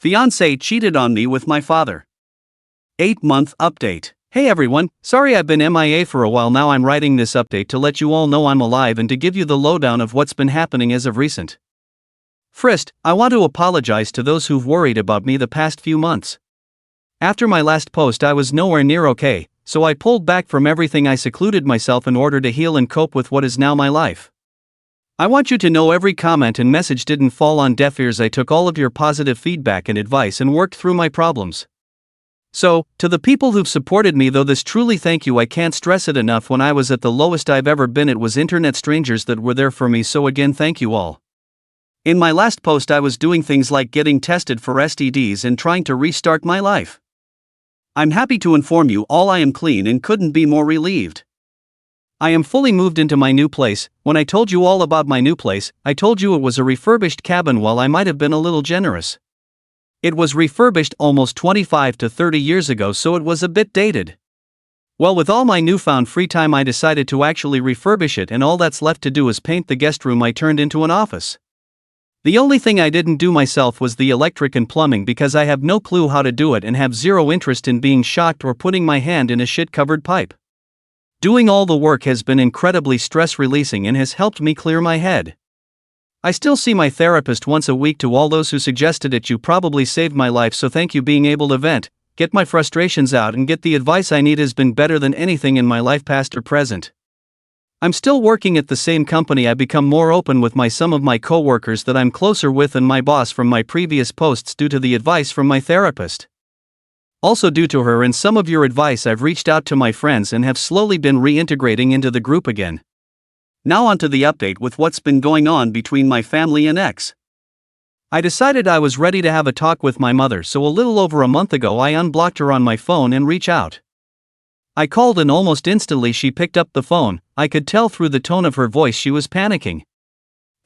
Fiancé cheated on me with my father. 8-month update. Hey everyone, sorry I've been MIA for a while now. I'm writing this update to let you all know I'm alive and to give you the lowdown of what's been happening as of recent. First, I want to apologize to those who've worried about me the past few months. After my last post I was nowhere near okay, so I pulled back from everything. I secluded myself in order to heal and cope with what is now my life. I want you to know every comment and message didn't fall on deaf ears. I took all of your positive feedback and advice and worked through my problems. So, to the people who've supported me, though this truly thank you, I can't stress it enough. When I was at the lowest I've ever been, it was internet strangers that were there for me, so again thank you all. In my last post I was doing things like getting tested for STDs and trying to restart my life. I'm happy to inform you all I am clean and couldn't be more relieved. I am fully moved into my new place. When I told you all about my new place, I told you it was a refurbished cabin. While I might have been a little generous, it was refurbished almost 25 to 30 years ago, so it was a bit dated. Well, with all my newfound free time I decided to actually refurbish it, and all that's left to do is paint the guest room I turned into an office. The only thing I didn't do myself was the electric and plumbing, because I have no clue how to do it and have zero interest in being shocked or putting my hand in a shit-covered pipe. Doing all the work has been incredibly stress-releasing and has helped me clear my head. I still see my therapist once a week. To all those who suggested it, you probably saved my life, so thank you. Being able to vent, get my frustrations out and get the advice I need has been better than anything in my life, past or present. I'm still working at the same company. I become more open with some of my co-workers that I'm closer with and my boss from my previous posts due to the advice from my therapist. Also due to her and some of your advice, I've reached out to my friends and have slowly been reintegrating into the group again. Now onto the update with what's been going on between my family and ex. I decided I was ready to have a talk with my mother, so a little over a month ago I unblocked her on my phone and reached out. I called and almost instantly she picked up the phone. I could tell through the tone of her voice she was panicking.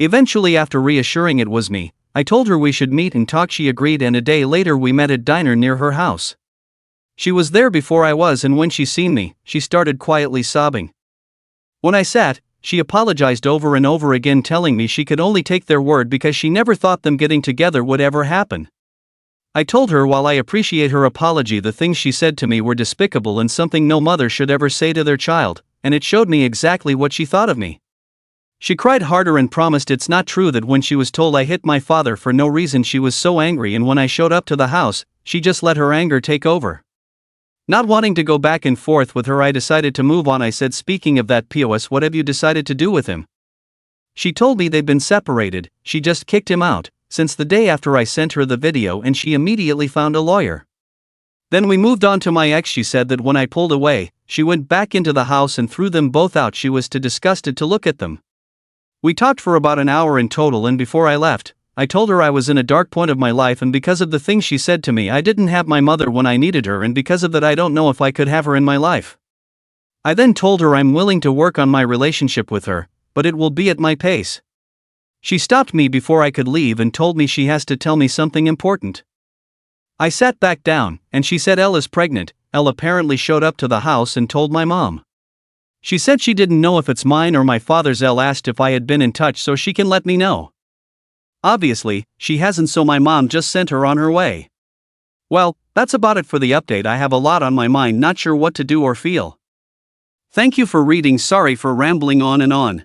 Eventually, after reassuring it was me, I told her we should meet and talk. She agreed, and a day later we met at a diner near her house. She was there before I was, and when she seen me, she started quietly sobbing. When I sat, she apologized over and over again, telling me she could only take their word because she never thought them getting together would ever happen. I told her while I appreciate her apology, the things she said to me were despicable and something no mother should ever say to their child, and it showed me exactly what she thought of me. She cried harder and promised it's not true that when she was told I hit my father for no reason she was so angry, and when I showed up to the house, she just let her anger take over. Not wanting to go back and forth with her, I decided to move on. I said, speaking of that, POS, what have you decided to do with him? She told me they'd been separated. She just kicked him out since the day after I sent her the video, and she immediately found a lawyer. Then we moved on to my ex. She said that when I pulled away, she went back into the house and threw them both out. She was too disgusted to look at them. We talked for about an hour in total, and before I left, I told her I was in a dark point of my life, and because of the things she said to me, I didn't have my mother when I needed her, and because of that I don't know if I could have her in my life. I then told her I'm willing to work on my relationship with her, but it will be at my pace. She stopped me before I could leave and told me she has to tell me something important. I sat back down, and she said Elle is pregnant. Elle apparently showed up to the house and told my mom. She said she didn't know if it's mine or my father's. Elle asked if I had been in touch so she can let me know. Obviously, she hasn't, so my mom just sent her on her way. Well, that's about it for the update. I have a lot on my mind, not sure what to do or feel. Thank you for reading. Sorry for rambling on and on.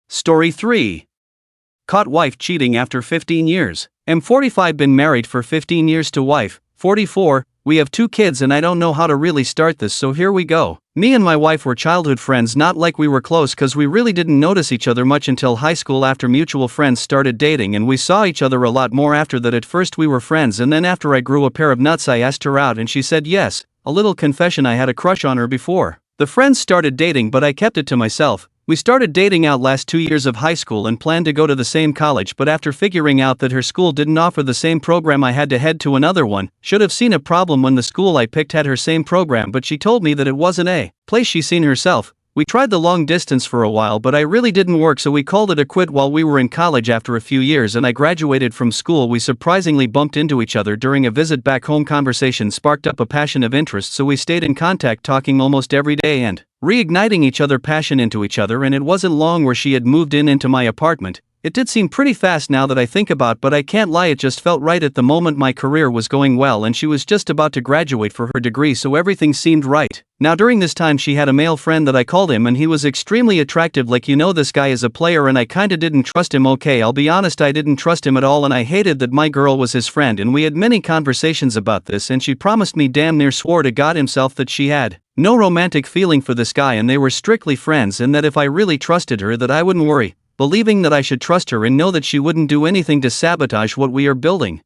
Story 3. Caught wife cheating after 15 years. I'm 45, been married for 15 years to wife, 44, we have 2 kids, and I don't know how to really start this, so here we go. Me and my wife were childhood friends, not like we were close cause we really didn't notice each other much until high school after mutual friends started dating, and we saw each other a lot more after that. At first we were friends, and then after I grew a pair of nuts I asked her out and she said yes. A little confession, I had a crush on her before the friends started dating, but I kept it to myself. We started dating out last 2 years of high school and planned to go to the same college, but after figuring out that her school didn't offer the same program I had to head to another one. Should have seen a problem when the school I picked had her same program, but she told me that it wasn't a place she seen herself. We tried the long distance for a while, but I really didn't work, so we called it a quit while we were in college. After a few years and I graduated from school, we surprisingly bumped into each other during a visit back home. Conversation sparked up a passion of interest, so we stayed in contact, talking almost every day and reigniting each other passion into each other, and it wasn't long where she had moved into my apartment. It did seem pretty fast now that I think about, but I can't lie, it just felt right at the moment. My career was going well and she was just about to graduate for her degree, so everything seemed right. Now during this time she had a male friend that I called him, and he was extremely attractive. Like, this guy is a player and I kinda didn't trust him. Okay, I'll be honest, I didn't trust him at all, and I hated that my girl was his friend, and we had many conversations about this, and she promised me, damn near swore to God himself, that she had no romantic feeling for this guy and they were strictly friends, and that if I really trusted her that I wouldn't worry, believing that I should trust her and know that she wouldn't do anything to sabotage what we are building.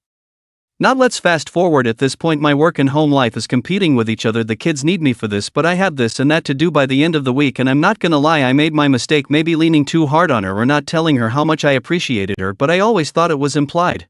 Now let's fast forward. At this point my work and home life is competing with each other. The kids need me for this, but I have this and that to do by the end of the week, and I'm not gonna lie, I made my mistake maybe leaning too hard on her or not telling her how much I appreciated her, but I always thought it was implied.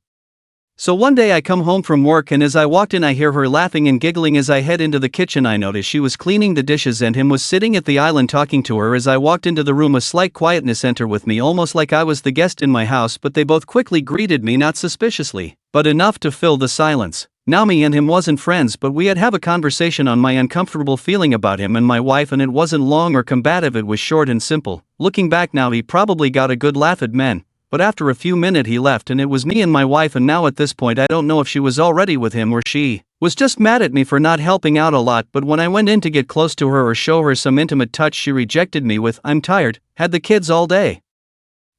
So one day I come home from work, and as I walked in I hear her laughing and giggling. As I head into the kitchen I notice she was cleaning the dishes and him was sitting at the island talking to her. As I walked into the room a slight quietness entered with me, almost like I was the guest in my house, but they both quickly greeted me, not suspiciously, but enough to fill the silence. Now me and him wasn't friends, but we had have a conversation on my uncomfortable feeling about him and my wife, and it wasn't long or combative, it was short and simple. Looking back now, he probably got a good laugh at men. But after a few minutes he left and it was me and my wife, and now at this point I don't know if she was already with him or she was just mad at me for not helping out a lot. But when I went in to get close to her or show her some intimate touch, she rejected me with, "I'm tired, had the kids all day."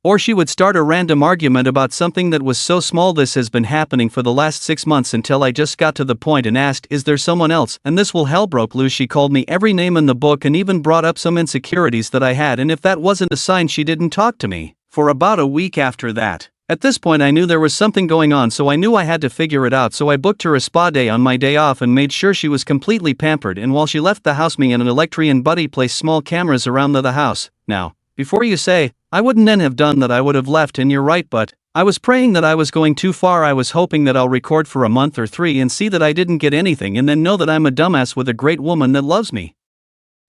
Or she would start a random argument about something that was so small. This has been happening for the last 6 months until I just got to the point and asked, "Is there someone else?" And this will hell broke loose. She called me every name in the book and even brought up some insecurities that I had, and if that wasn't a sign, she didn't talk to me for about a week after that. At this point I knew there was something going on, so I knew I had to figure it out. So I booked her a spa day on my day off and made sure she was completely pampered, and while she left the house, me and an electrician buddy placed small cameras around the house. Now, before you say, I wouldn't then have done that, I would have left, and you're right, but I was praying that I was going too far. I was hoping that I'll record for a month or 3 and see that I didn't get anything, and then know that I'm a dumbass with a great woman that loves me.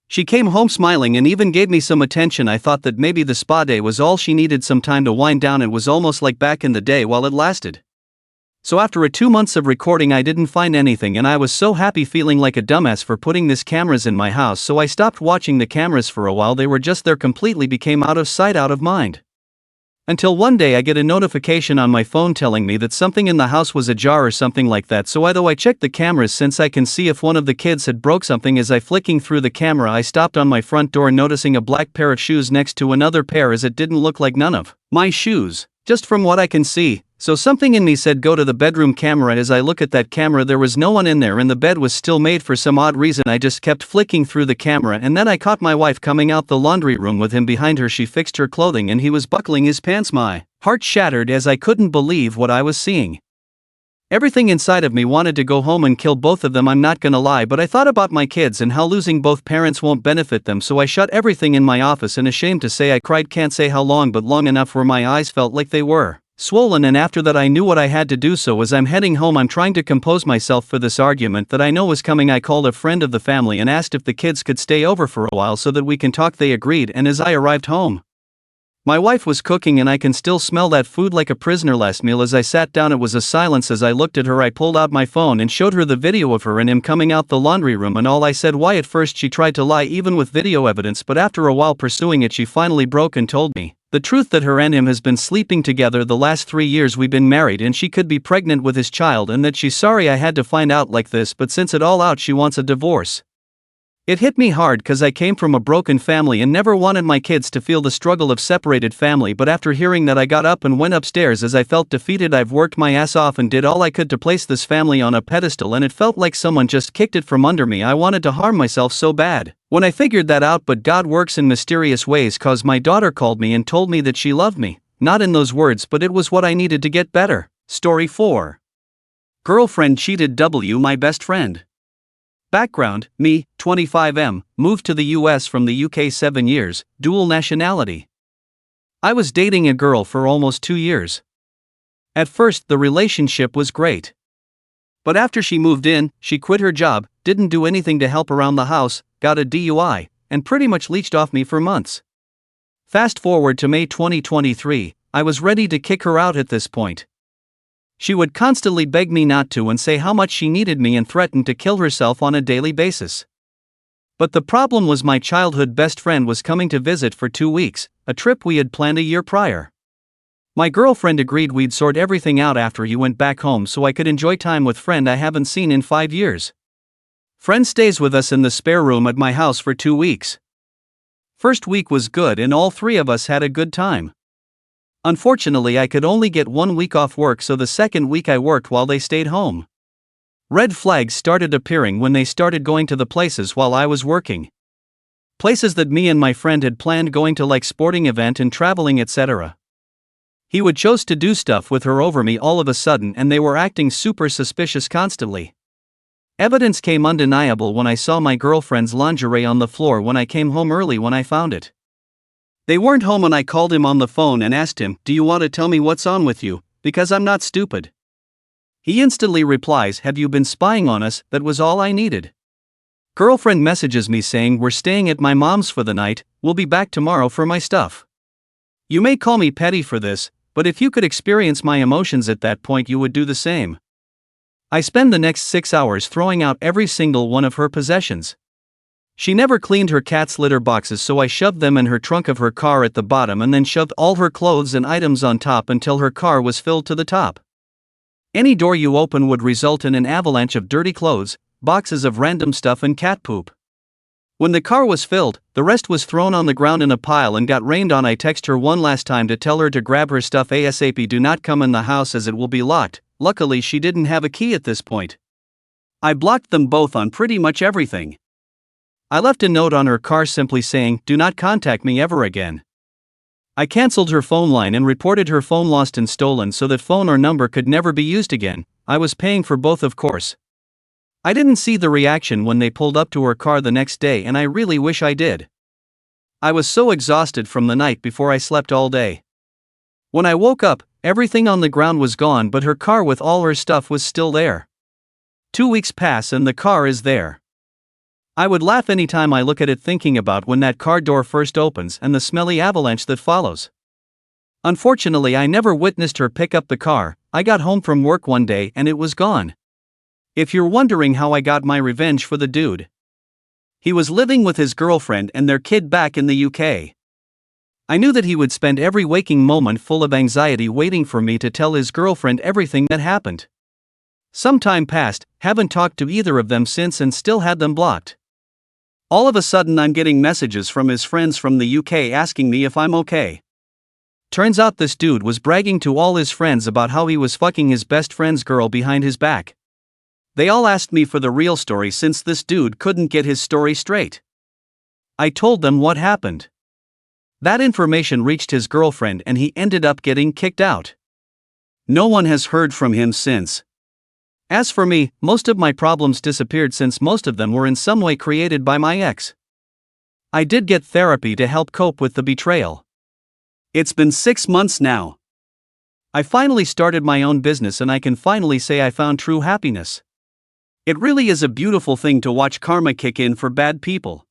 She came home smiling and even gave me some attention. I thought that maybe the spa day was all she needed, some time to wind down. It was almost like back in the day while it lasted. So after 2 months of recording I didn't find anything, and I was so happy, feeling like a dumbass for putting these cameras in my house. So I stopped watching the cameras for a while. They were just there, completely became out of sight, out of mind. Until one day I get a notification on my phone telling me that something in the house was ajar or something like that. So I checked the cameras since I can see if one of the kids had broke something. As I flicking through the camera I stopped on my front door, noticing a black pair of shoes next to another pair, as it didn't look like none of my shoes, just from what I can see. So something in me said go to the bedroom camera. As I look at that camera there was no one in there, and the bed was still made. For some odd reason I just kept flicking through the camera, and then I caught my wife coming out the laundry room with him behind her. She fixed her clothing and he was buckling his pants. My heart shattered as I couldn't believe what I was seeing. Everything inside of me wanted to go home and kill both of them, I'm not gonna lie, but I thought about my kids and how losing both parents won't benefit them. So I shut everything in my office, and ashamed to say I cried. Can't say how long, but long enough where my eyes felt like they were swollen. And after that I knew what I had to do. So as I'm heading home I'm trying to compose myself for this argument that I know was coming. I called a friend of the family and asked if the kids could stay over for a while so that we can talk. They agreed, and as I arrived home my wife was cooking and I can still smell that food like a prisoner. Last meal, as I sat down it was a silence. As I looked at her I pulled out my phone and showed her the video of her and him coming out the laundry room, and all I said why. At first she tried to lie even with video evidence, but after a while pursuing it she finally broke and told me the truth, that her and him has been sleeping together the last 3 years we've been married, and she could be pregnant with his child, and that she's sorry I had to find out like this, but since it all out she wants a divorce. It hit me hard cause I came from a broken family and never wanted my kids to feel the struggle of separated family, but after hearing that I got up and went upstairs as I felt defeated. I've worked my ass off and did all I could to place this family on a pedestal, and it felt like someone just kicked it from under me. I wanted to harm myself so bad when I figured that out, but God works in mysterious ways cause my daughter called me and told me that she loved me. Not in those words, but it was what I needed to get better. Story 4. Girlfriend cheated. My best friend. Background: me, 25M, moved to the US from the UK 7 years, dual nationality. I was dating a girl for almost 2 years. At first the relationship was great. But after she moved in, she quit her job, didn't do anything to help around the house, got a DUI, and pretty much leeched off me for months. Fast forward to May 2023, I was ready to kick her out at this point. She would constantly beg me not to and say how much she needed me and threatened to kill herself on a daily basis. But the problem was my childhood best friend was coming to visit for 2 weeks, a trip we had planned a year prior. My girlfriend agreed we'd sort everything out after he went back home so I could enjoy time with friend I haven't seen in 5 years. Friend stays with us in the spare room at my house for 2 weeks. First week was good and all three of us had a good time. Unfortunately, I could only get 1 week off work, so the second week I worked while they stayed home. Red flags started appearing when they started going to the places while I was working. Places that me and my friend had planned going to, like sporting event and traveling, etc. He would chose to do stuff with her over me all of a sudden, and they were acting super suspicious constantly. Evidence came undeniable when I saw my girlfriend's lingerie on the floor when I came home early when I found it. They weren't home and I called him on the phone and asked him, "Do you want to tell me what's on with you? Because I'm not stupid." He instantly replies, "Have you been spying on us?" That was all I needed. Girlfriend messages me saying, "We're staying at my mom's for the night, we'll be back tomorrow for my stuff." You may call me petty for this, but if you could experience my emotions at that point, you would do the same. I spend the next 6 hours throwing out every single one of her possessions. She never cleaned her cat's litter boxes, so I shoved them in her trunk of her car at the bottom and then shoved all her clothes and items on top until her car was filled to the top. Any door you open would result in an avalanche of dirty clothes, boxes of random stuff, and cat poop. When the car was filled, the rest was thrown on the ground in a pile and got rained on. I text her one last time to tell her to grab her stuff ASAP. Do not come in the house as it will be locked. Luckily, she didn't have a key at this point. I blocked them both on pretty much everything. I left a note on her car simply saying, "Do not contact me ever again." I cancelled her phone line and reported her phone lost and stolen so that phone or number could never be used again. I was paying for both, of course. I didn't see the reaction when they pulled up to her car the next day, and I really wish I did. I was so exhausted from the night before I slept all day. When I woke up, everything on the ground was gone, but her car with all her stuff was still there. 2 weeks pass and the car is there. I would laugh anytime I look at it, thinking about when that car door first opens and the smelly avalanche that follows. Unfortunately, I never witnessed her pick up the car. I got home from work one day and it was gone. If you're wondering how I got my revenge for the dude, he was living with his girlfriend and their kid back in the UK. I knew that he would spend every waking moment full of anxiety waiting for me to tell his girlfriend everything that happened. Some time passed, haven't talked to either of them since and still had them blocked. All of a sudden I'm getting messages from his friends from the UK asking me if I'm okay. Turns out this dude was bragging to all his friends about how he was fucking his best friend's girl behind his back. They all asked me for the real story since this dude couldn't get his story straight. I told them what happened. That information reached his girlfriend and he ended up getting kicked out. No one has heard from him since. As for me, most of my problems disappeared since most of them were in some way created by my ex. I did get therapy to help cope with the betrayal. It's been 6 months now. I finally started my own business and I can finally say I found true happiness. It really is a beautiful thing to watch karma kick in for bad people.